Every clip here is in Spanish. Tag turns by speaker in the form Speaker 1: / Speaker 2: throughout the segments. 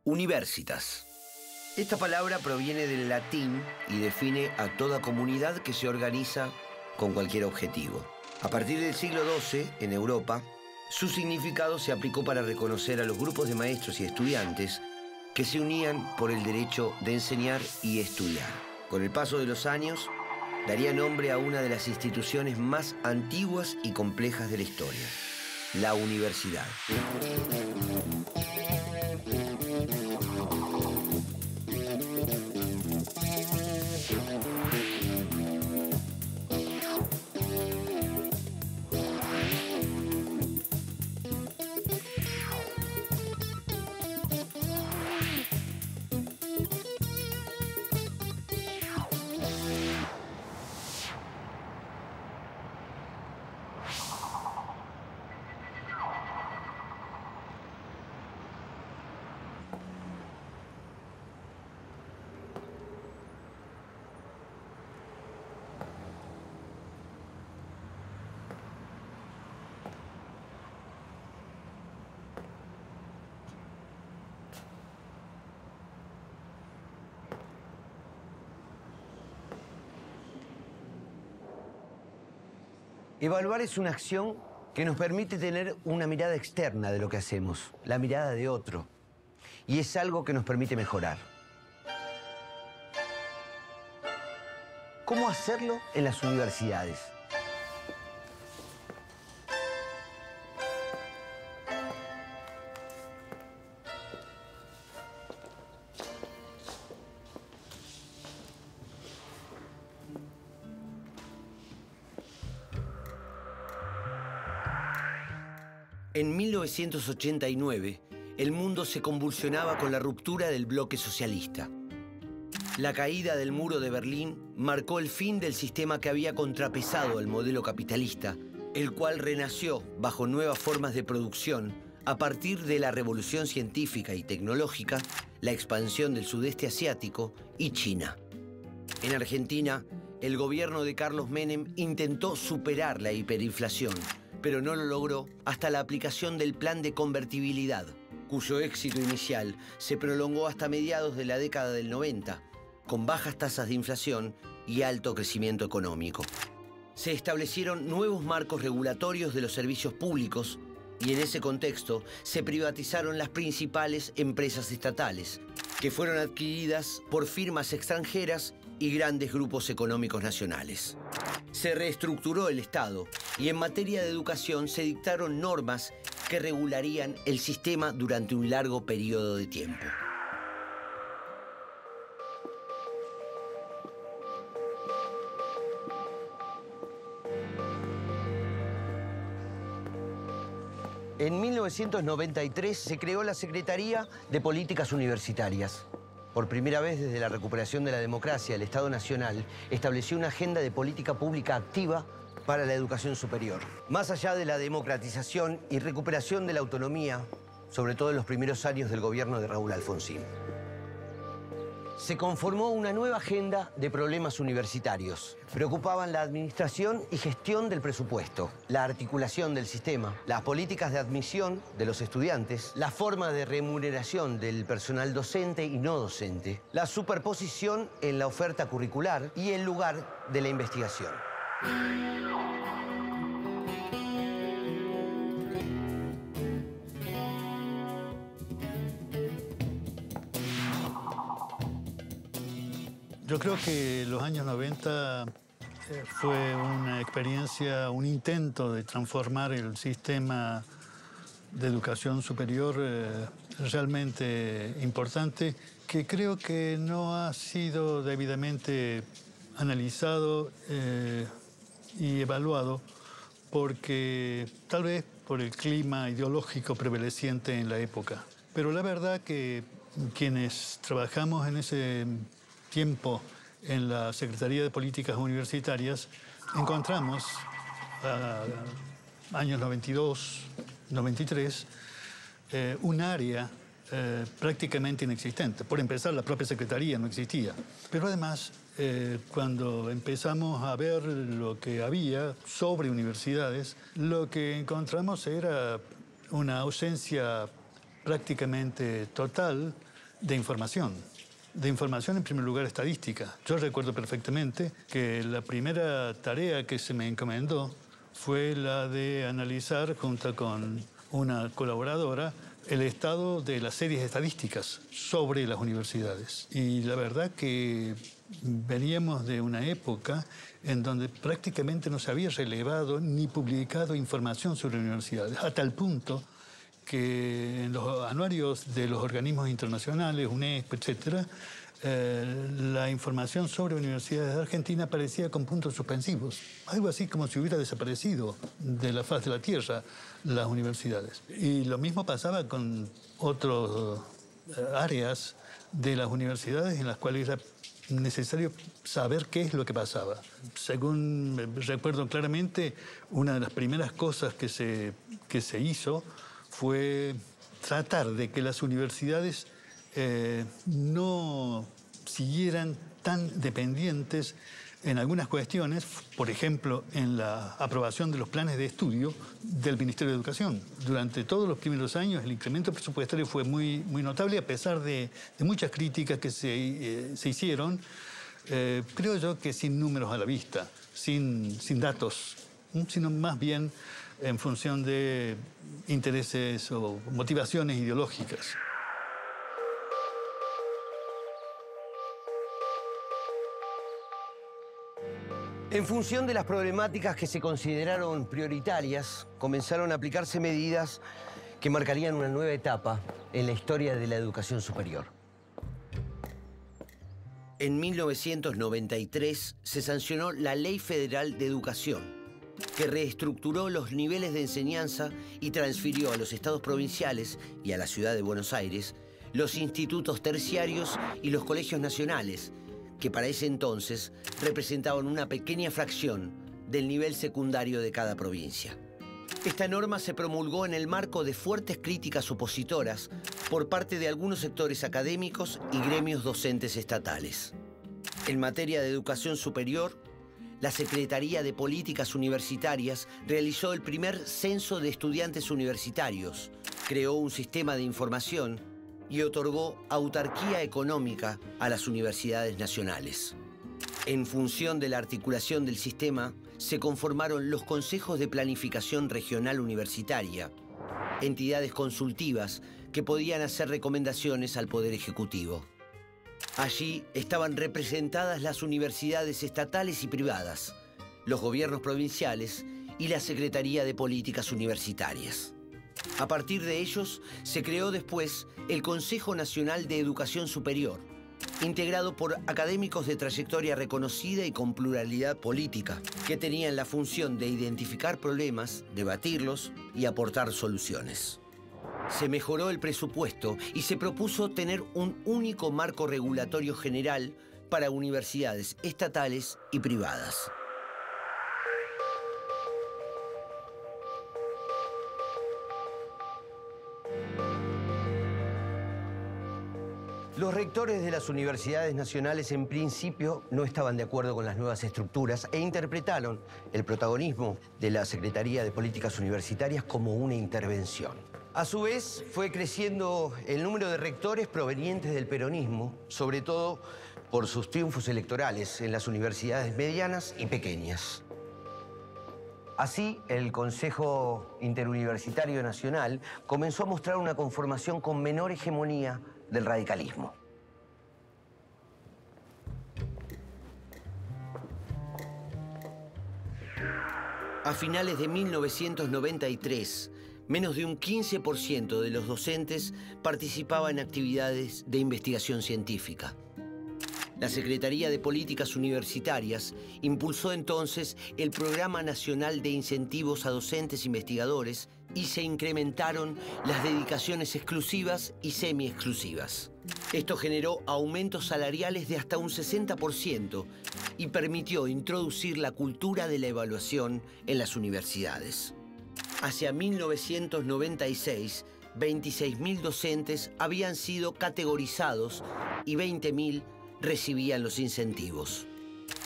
Speaker 1: Universitas. Esta palabra proviene del latín y define a toda comunidad que se organiza con cualquier objetivo. A partir del siglo XII, en Europa, su significado se aplicó para reconocer a los grupos de maestros y estudiantes que se unían por el derecho de enseñar y estudiar. Con el paso de los años, daría nombre a una de las instituciones más antiguas y complejas de la historia, la universidad. Evaluar es una acción que nos permite tener una mirada externa de lo que hacemos, la mirada de otro. Y es algo que nos permite mejorar. ¿Cómo hacerlo en las universidades? En 1989, el mundo se convulsionaba con la ruptura del bloque socialista. La caída del muro de Berlín marcó el fin del sistema que había contrapesado al modelo capitalista, el cual renació bajo nuevas formas de producción a partir de la revolución científica y tecnológica, la expansión del sudeste asiático y China. En Argentina, el gobierno de Carlos Menem intentó superar la hiperinflación, pero no lo logró hasta la aplicación del plan de convertibilidad, cuyo éxito inicial se prolongó hasta mediados de la década del 90, con bajas tasas de inflación y alto crecimiento económico. Se establecieron nuevos marcos regulatorios de los servicios públicos y en ese contexto se privatizaron las principales empresas estatales, que fueron adquiridas por firmas extranjeras y grandes grupos económicos nacionales. Se reestructuró el Estado y en materia de educación se dictaron normas que regularían el sistema durante un largo periodo de tiempo. En 1993 se creó la Secretaría de Políticas Universitarias. Por primera vez desde la recuperación de la democracia, el Estado Nacional estableció una agenda de política pública activa para la educación superior. Más allá de la democratización y recuperación de la autonomía, sobre todo en los primeros años del gobierno de Raúl Alfonsín, se conformó una nueva agenda de problemas universitarios. Preocupaban la administración y gestión del presupuesto, la articulación del sistema, las políticas de admisión de los estudiantes, la forma de remuneración del personal docente y no docente, la superposición en la oferta curricular y el lugar de la investigación.
Speaker 2: Yo creo que los años 90 fue una experiencia, un intento de transformar el sistema de educación superior realmente importante, que creo que no ha sido debidamente analizado y evaluado, porque tal vez por el clima ideológico prevaleciente en la época. Pero la verdad que quienes trabajamos en ese tiempo en la Secretaría de Políticas Universitarias encontramos años 92, 93, un área prácticamente inexistente. Por empezar, la propia Secretaría no existía. Pero además, cuando empezamos a ver lo que había sobre universidades, lo que encontramos era una ausencia prácticamente total de información. De información, en primer lugar, estadística. Yo recuerdo perfectamente que la primera tarea que se me encomendó fue la de analizar, junto con una colaboradora, el estado de las series estadísticas sobre las universidades. Y la verdad que veníamos de una época en donde prácticamente no se había relevado ni publicado información sobre universidades, a tal punto que en los anuarios de los organismos internacionales, UNESCO, etc., la información sobre universidades de Argentina aparecía con puntos suspensivos. Algo así como si hubiera desaparecido de la faz de la tierra las universidades. Y lo mismo pasaba con otras áreas de las universidades en las cuales era necesario saber qué es lo que pasaba. Según recuerdo claramente, una de las primeras cosas que se hizo fue tratar de que las universidades no siguieran tan dependientes en algunas cuestiones, por ejemplo, en la aprobación de los planes de estudio del Ministerio de Educación. Durante todos los primeros años el incremento presupuestario fue muy notable, a pesar de muchas críticas que se hicieron, creo yo que sin números a la vista, sin datos, sino más bien en función de intereses o motivaciones ideológicas.
Speaker 1: En función de las problemáticas que se consideraron prioritarias, comenzaron a aplicarse medidas que marcarían una nueva etapa en la historia de la educación superior. En 1993 se sancionó la Ley Federal de Educación, que reestructuró los niveles de enseñanza y transfirió a los estados provinciales y a la ciudad de Buenos Aires los institutos terciarios y los colegios nacionales, que para ese entonces representaban una pequeña fracción del nivel secundario de cada provincia. Esta norma se promulgó en el marco de fuertes críticas opositoras por parte de algunos sectores académicos y gremios docentes estatales. En materia de educación superior, la Secretaría de Políticas Universitarias realizó el primer censo de estudiantes universitarios, creó un sistema de información y otorgó autarquía económica a las universidades nacionales. En función de la articulación del sistema, se conformaron los consejos de planificación regional universitaria, entidades consultivas que podían hacer recomendaciones al Poder Ejecutivo. Allí estaban representadas las universidades estatales y privadas, los gobiernos provinciales y la Secretaría de Políticas Universitarias. A partir de ellos, se creó después el Consejo Nacional de Educación Superior, integrado por académicos de trayectoria reconocida y con pluralidad política, que tenían la función de identificar problemas, debatirlos y aportar soluciones. Se mejoró el presupuesto y se propuso tener un único marco regulatorio general para universidades estatales y privadas. Los rectores de las universidades nacionales en principio no estaban de acuerdo con las nuevas estructuras e interpretaron el protagonismo de la Secretaría de Políticas Universitarias como una intervención. A su vez, fue creciendo el número de rectores provenientes del peronismo, sobre todo por sus triunfos electorales en las universidades medianas y pequeñas. Así, el Consejo Interuniversitario Nacional comenzó a mostrar una conformación con menor hegemonía del radicalismo. A finales de 1993, menos de un 15% de los docentes participaba en actividades de investigación científica. La Secretaría de Políticas Universitarias impulsó entonces el Programa Nacional de Incentivos a Docentes Investigadores y se incrementaron las dedicaciones exclusivas y semi-exclusivas. Esto generó aumentos salariales de hasta un 60% y permitió introducir la cultura de la evaluación en las universidades. Hacia 1996, 26.000 docentes habían sido categorizados y 20.000 recibían los incentivos.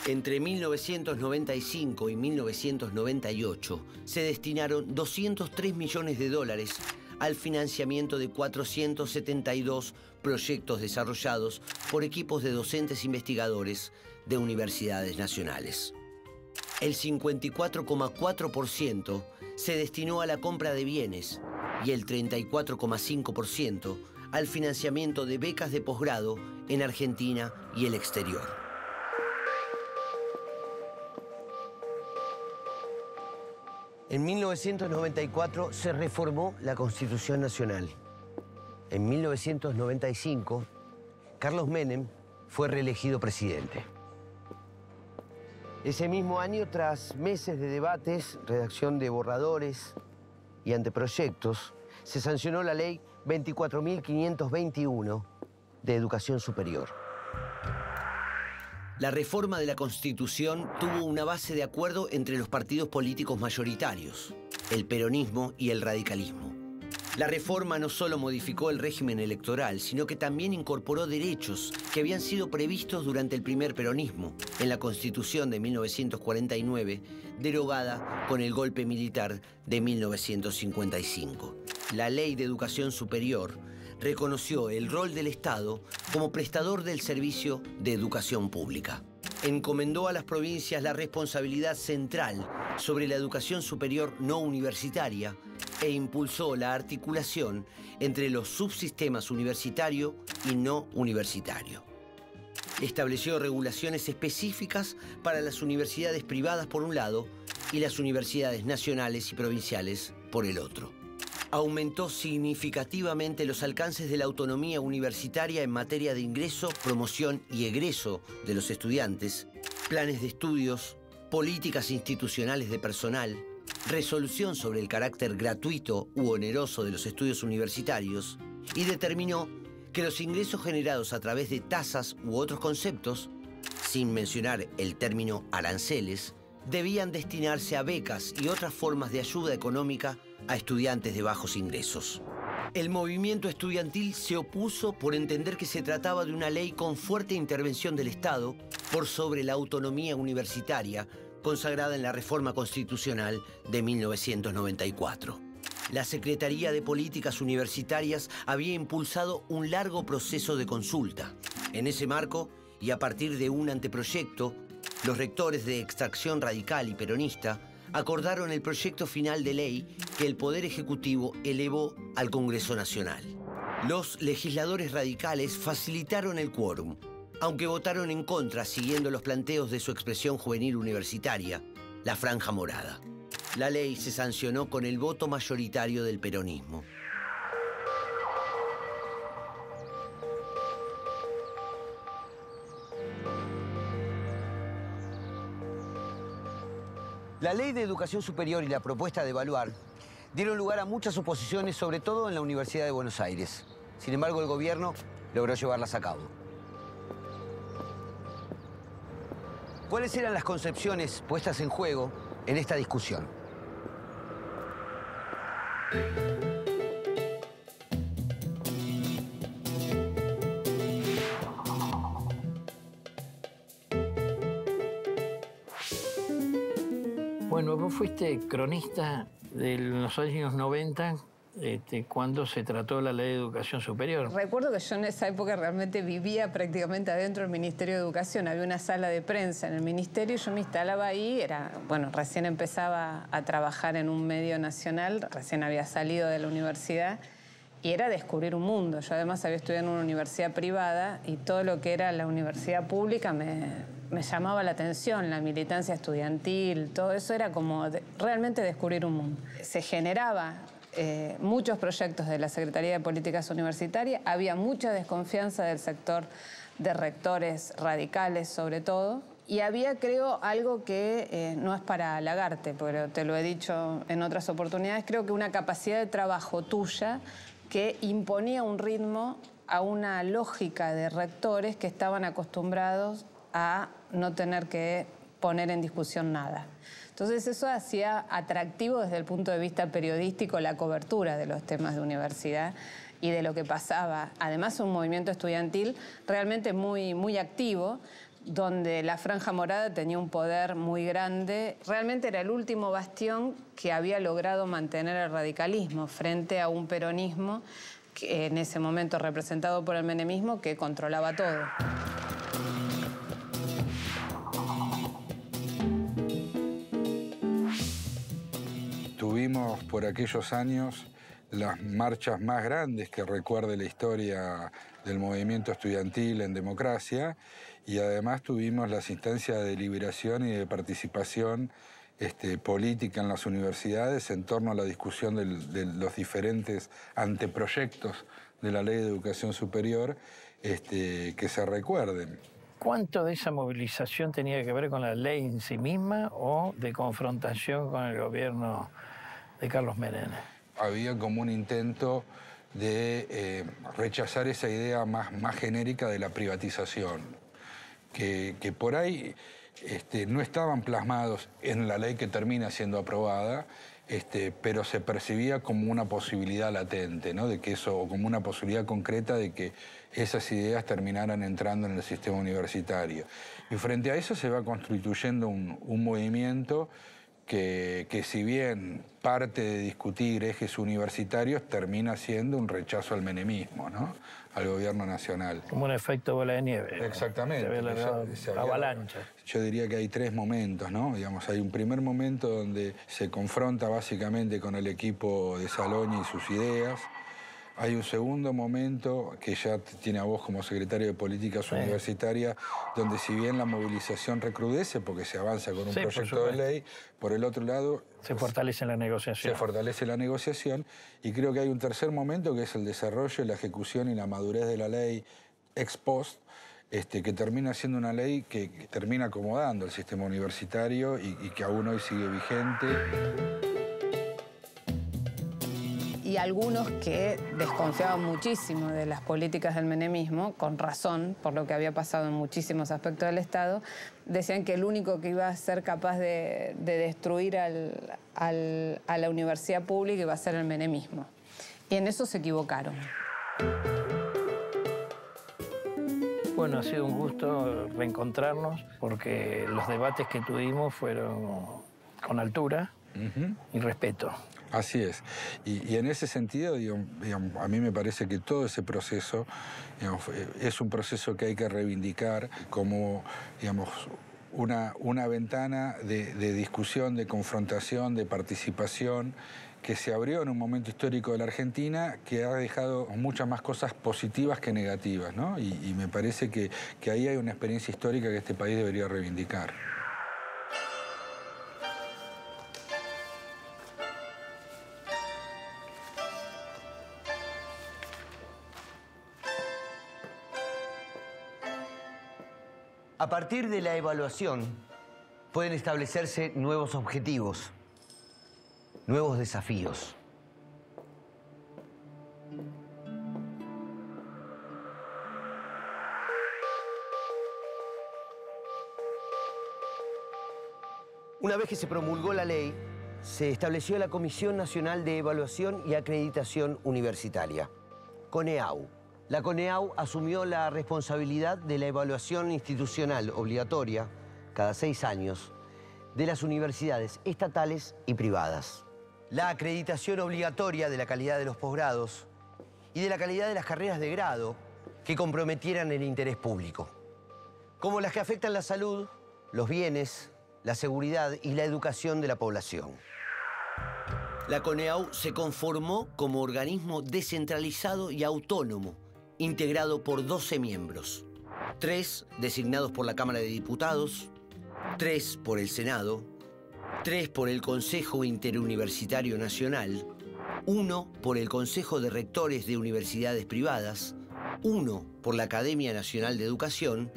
Speaker 1: Entre 1995 y 1998 se destinaron $203 millones al financiamiento de 472 proyectos desarrollados por equipos de docentes investigadores de universidades nacionales. El 54,4% se destinó a la compra de bienes y el 34,5% al financiamiento de becas de posgrado en Argentina y el exterior. En 1994 se reformó la Constitución Nacional. En 1995, Carlos Menem fue reelegido presidente. Ese mismo año, tras meses de debates, redacción de borradores y anteproyectos, se sancionó la Ley 24.521 de Educación Superior. La reforma de la Constitución tuvo una base de acuerdo entre los partidos políticos mayoritarios, el peronismo y el radicalismo. La reforma no solo modificó el régimen electoral, sino que también incorporó derechos que habían sido previstos durante el primer peronismo, en la Constitución de 1949, derogada con el golpe militar de 1955. La Ley de Educación Superior reconoció el rol del Estado como prestador del servicio de educación pública. Encomendó a las provincias la responsabilidad central sobre la educación superior no universitaria e impulsó la articulación entre los subsistemas universitario y no universitario. Estableció regulaciones específicas para las universidades privadas por un lado y las universidades nacionales y provinciales por el otro. Aumentó significativamente los alcances de la autonomía universitaria en materia de ingreso, promoción y egreso de los estudiantes, planes de estudios, políticas institucionales de personal, resolución sobre el carácter gratuito u oneroso de los estudios universitarios y determinó que los ingresos generados a través de tasas u otros conceptos, sin mencionar el término aranceles, debían destinarse a becas y otras formas de ayuda económica a estudiantes de bajos ingresos. El movimiento estudiantil se opuso por entender que se trataba de una ley con fuerte intervención del Estado por sobre la autonomía universitaria consagrada en la Reforma Constitucional de 1994. La Secretaría de Políticas Universitarias había impulsado un largo proceso de consulta. En ese marco, y a partir de un anteproyecto, los rectores de extracción radical y peronista acordaron el proyecto final de ley que el Poder Ejecutivo elevó al Congreso Nacional. Los legisladores radicales facilitaron el quórum, aunque votaron en contra siguiendo los planteos de su expresión juvenil universitaria, la Franja Morada. La ley se sancionó con el voto mayoritario del peronismo. La Ley de Educación Superior y la propuesta de evaluar dieron lugar a muchas oposiciones, sobre todo en la Universidad de Buenos Aires. Sin embargo, el gobierno logró llevarlas a cabo. ¿Cuáles eran las concepciones puestas en juego en esta discusión?
Speaker 3: Bueno, vos fuiste cronista de los años 90, cuando se trató la Ley de Educación Superior.
Speaker 4: Recuerdo que yo en esa época realmente vivía prácticamente adentro del Ministerio de Educación. Había una sala de prensa en el ministerio y yo me instalaba ahí. Recién empezaba a trabajar en un medio nacional, recién había salido de la universidad. Y era descubrir un mundo. Yo además había estudiado en una universidad privada y todo lo que era la universidad pública me llamaba la atención, la militancia estudiantil, todo eso era como realmente descubrir un mundo. Se generaba muchos proyectos de la Secretaría de Políticas Universitarias, había mucha desconfianza del sector de rectores radicales sobre todo, y había, creo, algo que no es para halagarte, pero te lo he dicho en otras oportunidades, creo que una capacidad de trabajo tuya que imponía un ritmo a una lógica de rectores que estaban acostumbrados a no tener que poner en discusión nada. Entonces eso hacía atractivo desde el punto de vista periodístico la cobertura de los temas de universidad y de lo que pasaba. Además, un movimiento estudiantil realmente muy activo, donde la Franja Morada tenía un poder muy grande. Realmente era el último bastión que había logrado mantener el radicalismo frente a un peronismo que en ese momento representado por el menemismo que controlaba todo.
Speaker 5: Tuvimos por aquellos años las marchas más grandes que recuerde la historia del movimiento estudiantil en democracia, y además tuvimos las instancias de deliberación y de participación política en las universidades en torno a la discusión de los diferentes anteproyectos de la Ley de Educación Superior que se recuerden.
Speaker 3: ¿Cuánto de esa movilización tenía que ver con la ley en sí misma o de confrontación con el gobierno de Carlos Menem?
Speaker 5: Había como un intento de rechazar esa idea más genérica de la privatización, que por ahí no estaban plasmados en la ley que termina siendo aprobada, pero se percibía como una posibilidad latente, ¿no? De que eso, o como una posibilidad concreta de que esas ideas terminaran entrando en el sistema universitario. Y frente a eso se va constituyendo un movimiento que si bien parte de discutir ejes universitarios, termina siendo un rechazo al menemismo, ¿no? Al gobierno nacional.
Speaker 3: Como un efecto bola de nieve.
Speaker 5: Exactamente.
Speaker 3: Avalancha.
Speaker 5: Yo diría que hay tres momentos, ¿no? Digamos, hay un primer momento donde se confronta básicamente con el equipo de Saloni y sus ideas. Hay un segundo momento que ya tiene a vos como secretario de Políticas Universitarias, donde si bien la movilización recrudece porque se avanza con un proyecto de ley, por el otro lado...
Speaker 3: Se fortalece la negociación.
Speaker 5: Se fortalece la negociación, y creo que hay un tercer momento que es el desarrollo, la ejecución y la madurez de la ley ex post, que termina siendo una ley que termina acomodando el sistema universitario y que aún hoy sigue vigente.
Speaker 4: Y algunos que desconfiaban muchísimo de las políticas del menemismo, con razón, por lo que había pasado en muchísimos aspectos del Estado, decían que el único que iba a ser capaz de destruir a la universidad pública iba a ser el menemismo. Y en eso se equivocaron.
Speaker 3: Bueno, ha sido un gusto reencontrarnos porque los debates que tuvimos fueron con altura y respeto.
Speaker 5: Así es. Y en ese sentido, digamos, a mí me parece que todo ese proceso, digamos, es un proceso que hay que reivindicar como, digamos, una ventana de discusión, de confrontación, de participación, que se abrió en un momento histórico de la Argentina que ha dejado muchas más cosas positivas que negativas, ¿no? Y me parece que ahí hay una experiencia histórica que este país debería reivindicar.
Speaker 1: A partir de la evaluación pueden establecerse nuevos objetivos, nuevos desafíos. Una vez que se promulgó la ley, se estableció la Comisión Nacional de Evaluación y Acreditación Universitaria, CONEAU. La CONEAU asumió la responsabilidad de la evaluación institucional obligatoria, cada 6 años, de las universidades estatales y privadas. La acreditación obligatoria de la calidad de los posgrados y de la calidad de las carreras de grado que comprometieran el interés público, como las que afectan la salud, los bienes, la seguridad y la educación de la población. La CONEAU se conformó como organismo descentralizado y autónomo, integrado por 12 miembros. 3 designados por la Cámara de Diputados, 3 por el Senado, 3 por el Consejo Interuniversitario Nacional, 1 por el Consejo de Rectores de Universidades Privadas, 1 por la Academia Nacional de Educación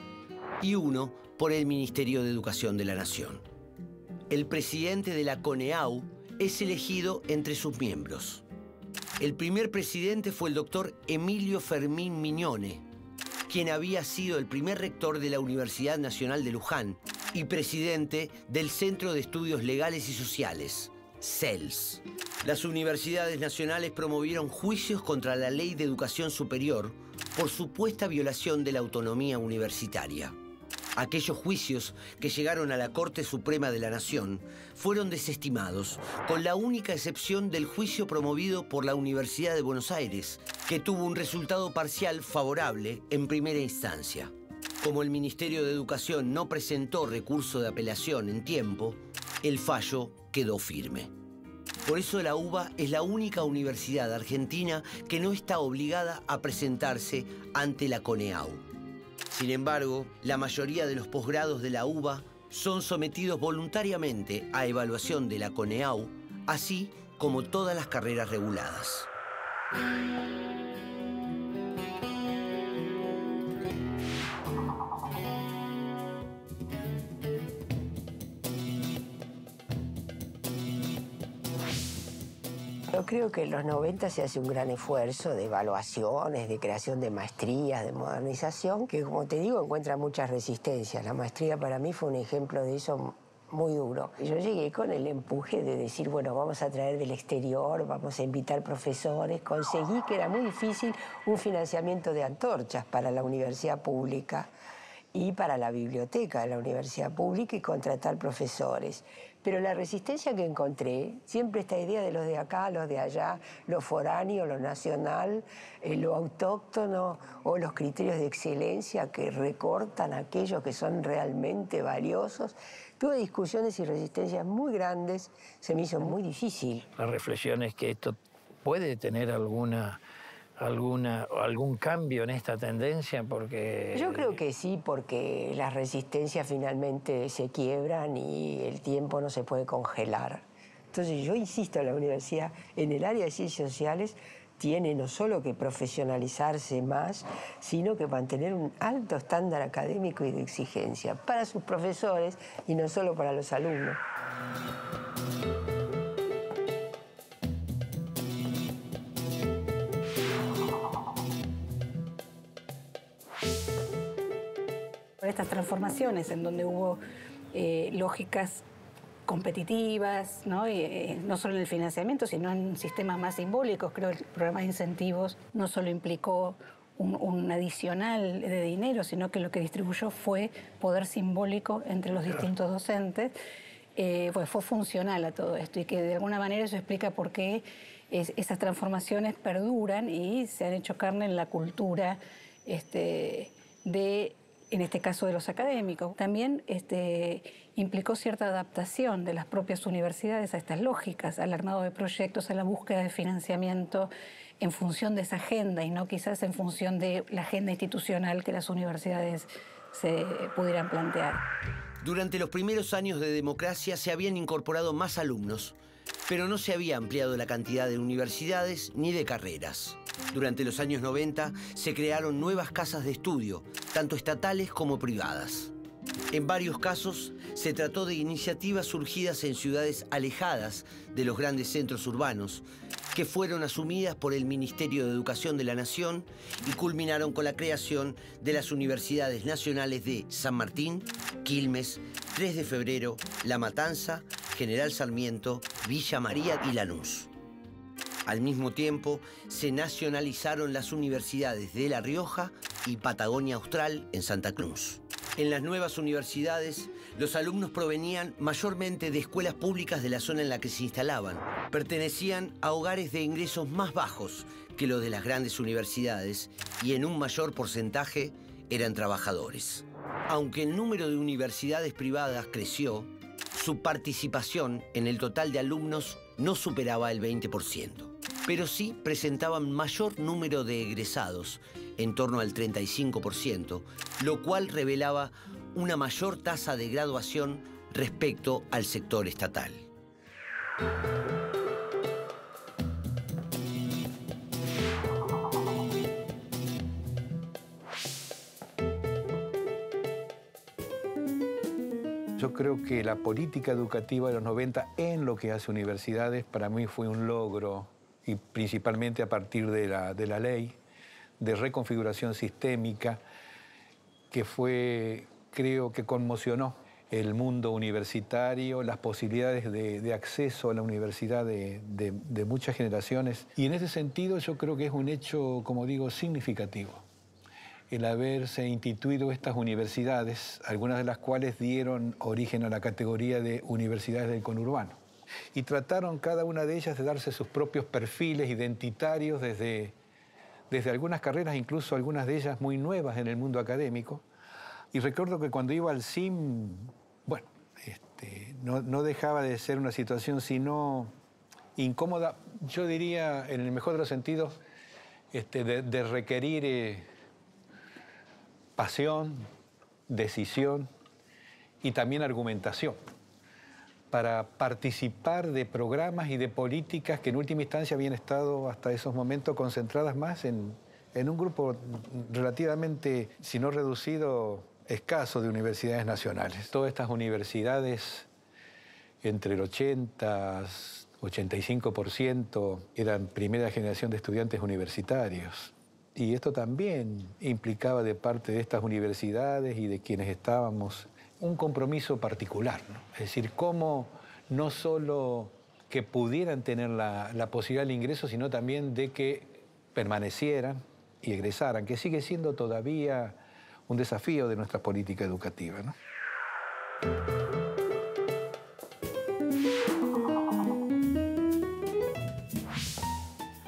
Speaker 1: y 1 por el Ministerio de Educación de la Nación. El presidente de la CONEAU es elegido entre sus miembros. El primer presidente fue el doctor Emilio Fermín Mignone, quien había sido el primer rector de la Universidad Nacional de Luján y presidente del Centro de Estudios Legales y Sociales, CELS. Las universidades nacionales promovieron juicios contra la Ley de Educación Superior por supuesta violación de la autonomía universitaria. Aquellos juicios que llegaron a la Corte Suprema de la Nación fueron desestimados, con la única excepción del juicio promovido por la Universidad de Buenos Aires, que tuvo un resultado parcial favorable en primera instancia. Como el Ministerio de Educación no presentó recurso de apelación en tiempo, el fallo quedó firme. Por eso la UBA es la única universidad argentina que no está obligada a presentarse ante la CONEAU. Sin embargo, la mayoría de los posgrados de la UBA son sometidos voluntariamente a evaluación de la CONEAU, así como todas las carreras reguladas.
Speaker 6: Yo creo que en los 90 se hace un gran esfuerzo de evaluaciones, de creación de maestrías, de modernización, que como te digo encuentra muchas resistencias. La maestría para mí fue un ejemplo de eso muy duro. Yo llegué con el empuje de decir, bueno, vamos a traer del exterior, vamos a invitar profesores. Conseguí que era muy difícil un financiamiento de antorchas para la universidad pública y para la biblioteca de la universidad pública y contratar profesores. Pero la resistencia que encontré, siempre esta idea de los de acá, los de allá, lo foráneo, lo nacional, lo autóctono o los criterios de excelencia que recortan aquellos que son realmente valiosos. Tuve discusiones y resistencias muy grandes, se me hizo muy difícil.
Speaker 3: La reflexión es que esto puede tener algún cambio en esta tendencia, porque...
Speaker 6: Yo creo que sí, porque las resistencias finalmente se quiebran y el tiempo no se puede congelar. Entonces yo insisto, la universidad en el área de ciencias sociales tiene no solo que profesionalizarse más, sino que mantener un alto estándar académico y de exigencia para sus profesores y no solo para los alumnos.
Speaker 7: Estas transformaciones en donde hubo lógicas competitivas, ¿no? No solo en el financiamiento, sino en sistemas más simbólicos. Creo que el programa de incentivos no solo implicó un adicional de dinero, sino que lo que distribuyó fue poder simbólico entre los distintos docentes. Pues fue funcional a todo esto y que de alguna manera eso explica por qué esas transformaciones perduran y se han hecho carne en la cultura en este caso de los académicos. También implicó cierta adaptación de las propias universidades a estas lógicas, al armado de proyectos, a la búsqueda de financiamiento en función de esa agenda y no quizás en función de la agenda institucional que las universidades se pudieran plantear.
Speaker 1: Durante los primeros años de democracia se habían incorporado más alumnos, pero no se había ampliado la cantidad de universidades ni de carreras. Durante los años 90 se crearon nuevas casas de estudio, tanto estatales como privadas. En varios casos se trató de iniciativas surgidas en ciudades alejadas de los grandes centros urbanos, que fueron asumidas por el Ministerio de Educación de la Nación y culminaron con la creación de las universidades nacionales de San Martín, Quilmes, 3 de Febrero, La Matanza, General Sarmiento, Villa María y Lanús. Al mismo tiempo, se nacionalizaron las universidades de La Rioja y Patagonia Austral en Santa Cruz. En las nuevas universidades, los alumnos provenían mayormente de escuelas públicas de la zona en la que se instalaban. Pertenecían a hogares de ingresos más bajos que los de las grandes universidades y en un mayor porcentaje eran trabajadores. Aunque el número de universidades privadas creció, su participación en el total de alumnos no superaba el 20%, pero sí presentaban mayor número de egresados, en torno al 35%, lo cual revelaba una mayor tasa de graduación respecto al sector estatal.
Speaker 8: Yo creo que la política educativa de los 90 en lo que hace universidades para mí fue un logro, y principalmente a partir de la ley de reconfiguración sistémica, que fue, creo que conmocionó el mundo universitario, las posibilidades de acceso a la universidad de muchas generaciones. Y en ese sentido yo creo que es un hecho, como digo, significativo el haberse instituido estas universidades, algunas de las cuales dieron origen a la categoría de universidades del conurbano. Y trataron cada una de ellas de darse sus propios perfiles identitarios desde algunas carreras, incluso algunas de ellas muy nuevas en el mundo académico. Y recuerdo que cuando iba al CIM, bueno, no dejaba de ser una situación sino incómoda, yo diría, en el mejor de los sentidos, de requerir pasión, decisión y también argumentación para participar de programas y de políticas que en última instancia habían estado hasta esos momentos concentradas más en un grupo relativamente, si no reducido, escaso de universidades nacionales. Todas estas universidades, entre el 85% eran primera generación de estudiantes universitarios. Y esto también implicaba de parte de estas universidades y de quienes estábamos un compromiso particular, ¿no? Es decir, cómo no solo que pudieran tener la posibilidad del ingreso, sino también de que permanecieran y egresaran, que sigue siendo todavía un desafío de nuestra política educativa, ¿no?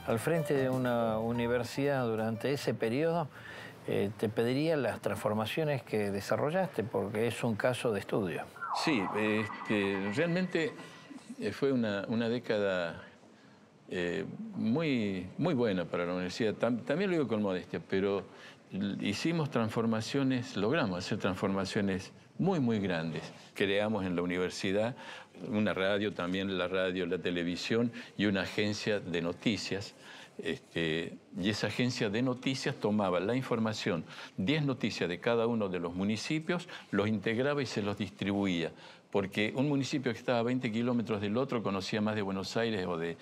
Speaker 3: Al frente de una universidad durante ese periodo, te pediría las transformaciones que desarrollaste, porque es un caso de estudio.
Speaker 9: Sí, realmente fue una década muy buena para la universidad. También lo digo con modestia, pero hicimos transformaciones, logramos hacer transformaciones muy grandes. Creamos en la universidad una radio, también la radio, la televisión y una agencia de noticias. Y esa agencia de noticias tomaba la información, 10 noticias de cada uno de los municipios, los integraba y se los distribuía. Porque un municipio que estaba a 20 kilómetros del otro conocía más de Buenos Aires o de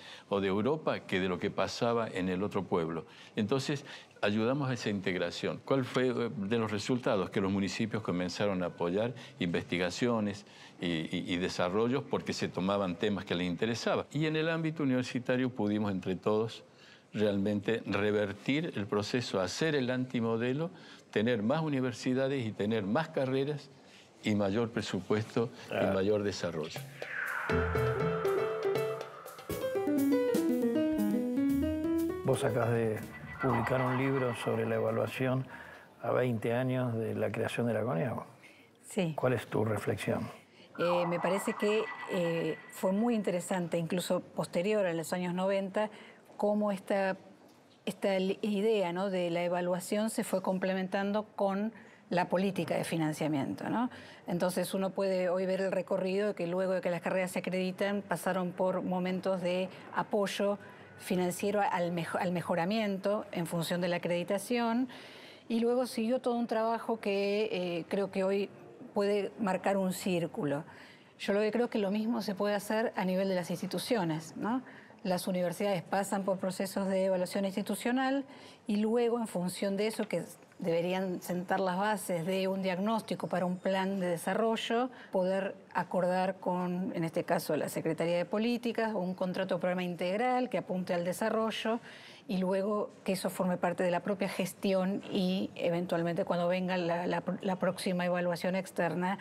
Speaker 9: Europa que de lo que pasaba en el otro pueblo. Entonces, ayudamos a esa integración. ¿Cuál fue de los resultados? Que los municipios comenzaron a apoyar investigaciones y desarrollos porque se tomaban temas que les interesaban. Y en el ámbito universitario pudimos entre todos realmente revertir el proceso, hacer el antimodelo, tener más universidades y tener más carreras y mayor presupuesto y mayor desarrollo.
Speaker 3: Vos acabas de publicar un libro sobre la evaluación a 20 años de la creación de la CONIAGO.
Speaker 7: Sí.
Speaker 3: ¿Cuál es tu reflexión?
Speaker 7: Me parece que fue muy interesante, incluso posterior a los años 90, cómo esta idea, ¿no?, de la evaluación se fue complementando con la política de financiamiento, ¿no? Entonces uno puede hoy ver el recorrido que luego de que las carreras se acreditan pasaron por momentos de apoyo financiero al mejoramiento en función de la acreditación, y luego siguió todo un trabajo que creo que hoy puede marcar un círculo. Yo creo que lo mismo se puede hacer a nivel de las instituciones, ¿no? Las universidades pasan por procesos de evaluación institucional y luego, en función de eso, que deberían sentar las bases de un diagnóstico para un plan de desarrollo, poder acordar con, en este caso, la Secretaría de Políticas, un contrato de programa integral que apunte al desarrollo y luego que eso forme parte de la propia gestión y, eventualmente, cuando venga la próxima evaluación externa,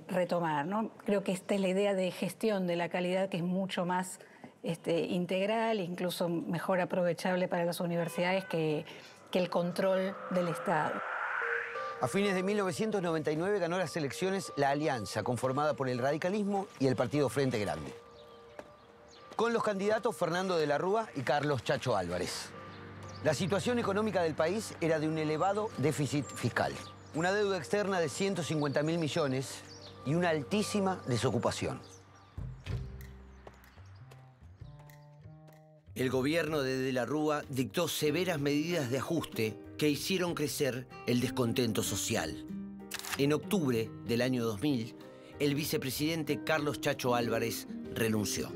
Speaker 7: retomar, ¿no? Creo que esta es la idea de gestión de la calidad, que es mucho más integral, incluso mejor aprovechable para las universidades que el control del Estado.
Speaker 1: A fines de 1999 ganó las elecciones la Alianza, conformada por el radicalismo y el Partido Frente Grande. con los candidatos Fernando de la Rúa y Carlos Chacho Álvarez. La situación económica del país era de un elevado déficit fiscal, una deuda externa de 150.000 millones y una altísima desocupación. El gobierno de la Rúa dictó severas medidas de ajuste que hicieron crecer el descontento social. En octubre del año 2000, el vicepresidente Carlos Chacho Álvarez renunció.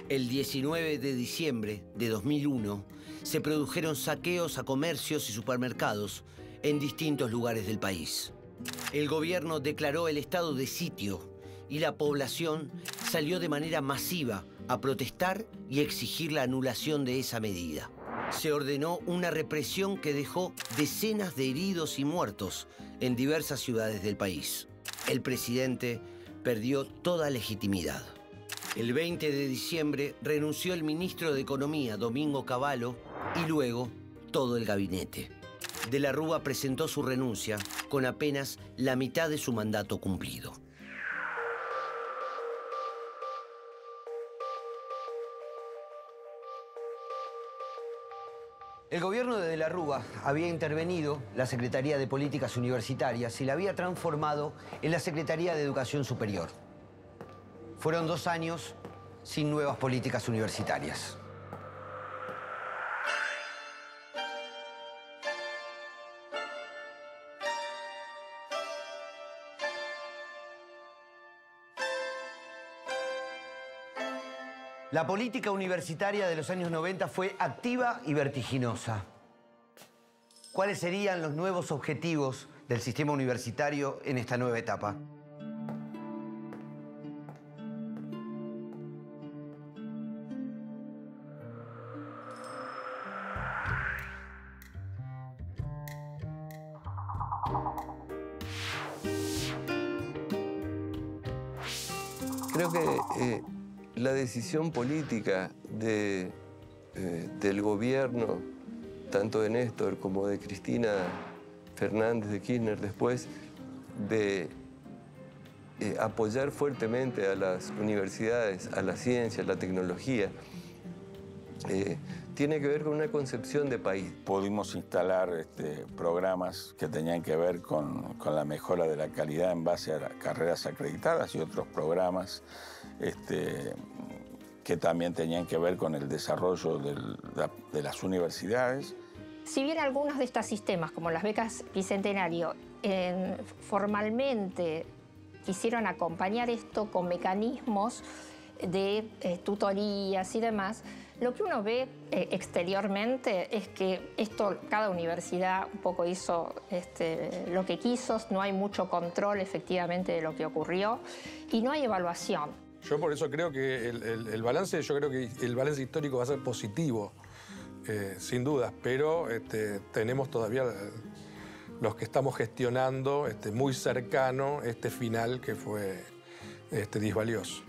Speaker 1: El 19 de diciembre de 2001, se produjeron saqueos a comercios y supermercados en distintos lugares del país. El gobierno declaró el estado de sitio y la población salió de manera masiva a protestar y exigir la anulación de esa medida. Se ordenó una represión que dejó decenas de heridos y muertos en diversas ciudades del país. El presidente perdió toda legitimidad. El 20 de diciembre renunció el ministro de Economía, Domingo Cavallo, y luego todo el gabinete. De la Rúa presentó su renuncia con apenas la mitad de su mandato cumplido. El gobierno de la Rúa había intervenido la Secretaría de Políticas Universitarias y la había transformado en la Secretaría de Educación Superior. Fueron 2 años sin nuevas políticas universitarias. La política universitaria de los años 90 fue activa y vertiginosa. ¿Cuáles serían los nuevos objetivos del sistema universitario en esta nueva etapa?
Speaker 10: Creo que la decisión política del gobierno, tanto de Néstor como de Cristina Fernández de Kirchner después, de apoyar fuertemente a las universidades, a la ciencia, a la tecnología, tiene que ver con una concepción de país.
Speaker 11: Pudimos instalar programas que tenían que ver con la mejora de la calidad en base a carreras acreditadas y otros programas que también tenían que ver con el desarrollo de las universidades.
Speaker 12: Si bien algunos de estos sistemas, como las becas Bicentenario, formalmente quisieron acompañar esto con mecanismos de tutorías y demás, lo que uno ve exteriormente es que cada universidad un poco hizo lo que quiso, no hay mucho control efectivamente de lo que ocurrió y no hay evaluación.
Speaker 13: Yo por eso creo que el balance histórico va a ser positivo, sin dudas, pero tenemos todavía los que estamos gestionando muy cercano este final que fue disvalioso.